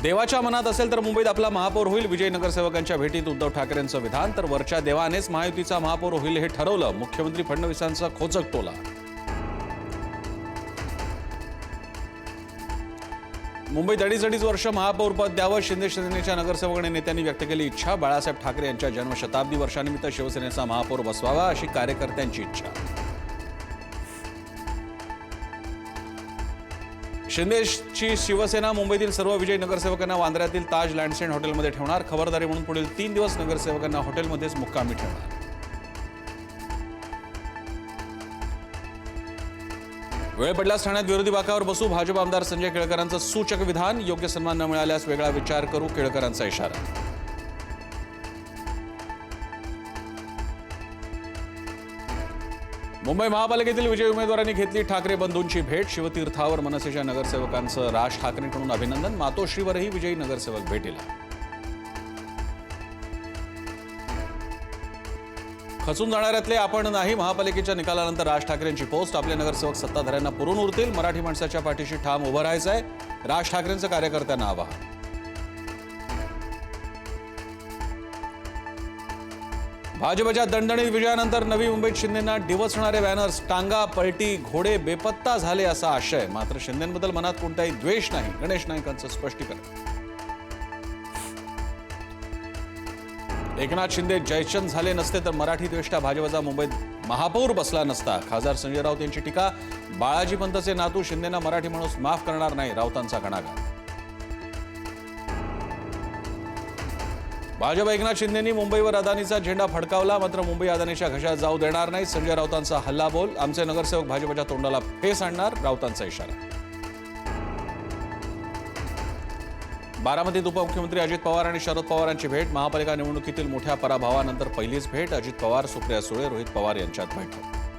देवाच्या मनात असेल तर मुंबईत आपला महापौर होईल. विजयी नगरसेवकांच्या भेटीत उद्धव ठाकरेंचं विधान. तर वरच्या देवानेच महायुतीचा महापौर होईल हे ठरवलं. मुख्यमंत्री फडणवीसांचा खोचक टोला. मुंबईत अडीच वर्ष महापौरपद द्यावं. शिंदे सेनेच्या नगरसेवक आणि नेत्यांनी व्यक्त केली इच्छा. बाळासाहेब ठाकरे यांच्या जन्मशताब्दी वर्षानिमित्त शिवसेनेचा महापौर बसवावा अशी कार्यकर्त्यांची इच्छा. शिंदेची शिवसेना मुंबईतील सर्व विजयी नगरसेवकांना वांद्र्यातील ताज लँडसेंड हॉटेलमध्ये ठेवणार. खबरदारी म्हणून पुढील 3 दिवस नगरसेवकांना हॉटेलमध्येच मुक्कामी ठेवणार. वेळ पडल्यास ठाण्यात विरोधी बाकावर बसू. भाजप आमदार संजय केळकरांचं सूचक विधान. योग्य सन्मान न मिळाल्यास वेगळा विचार करू. केळकरांचा इशारा. मुंबई महापालिकेतील विजयी उमेदवारांनी घेतली ठाकरे बंधूंची भेट. शिवतीर्थावर मनसेच्या नगरसेवकांचं राज ठाकरेंकडून अभिनंदन. मातोश्रीवरही विजयी नगरसेवक भेटीला. खचून जाणाऱ्यातले आपण नाही. महापालिकेच्या निकालानंतर राज ठाकरेंची पोस्ट. आपले नगरसेवक सत्ताधाऱ्यांना पुरून उरतील. मराठी माणसाच्या पाठीशी ठाम उभं राहायचंय. राज ठाकरेंचं कार्यकर्त्यांना आवाहन. भाजपच्या दणदणीत विजयानंतर नवी मुंबईत शिंदेंना डिवचणारे बॅनर्स. टांगा पलटी घोडे बेपत्ता झाले असा आशय. मात्र शिंदेंबद्दल मनात कोणताही द्वेष नाही. गणेश नाईकांचं स्पष्टीकरण. एकनाथ शिंदे जयचंद झाले नसते तर मराठी द्वेष्टा भाजपचा मुंबईत महापौर बसला नसता. खासदार संजय राऊत यांची टीका. बाळाजी पंतचे नातू शिंदेंना मराठी माणूस माफ करणार नाही. राऊतांचा घणाघात. भाजप एकनाथ शिंदेंनी मुंबईवर अदानीचा झेंडा फडकावला. मात्र मुंबई अदानीच्या घशात जाऊ देणार नाही. संजय राऊतांचा हल्लाबोल. आमचे नगरसेवक भाजपच्या तोंडाला फेस आणणार. राऊतांचा इशारा. बारामतीत उपमुख्यमंत्री अजित पवार आणि शरद पवारांची भेट. महापालिका निवडणुकीतील मोठ्या पराभवानंतर पहिलीच भेट. अजित पवार, सुप्रिया सुळे, रोहित पवार यांच्यात बैठक.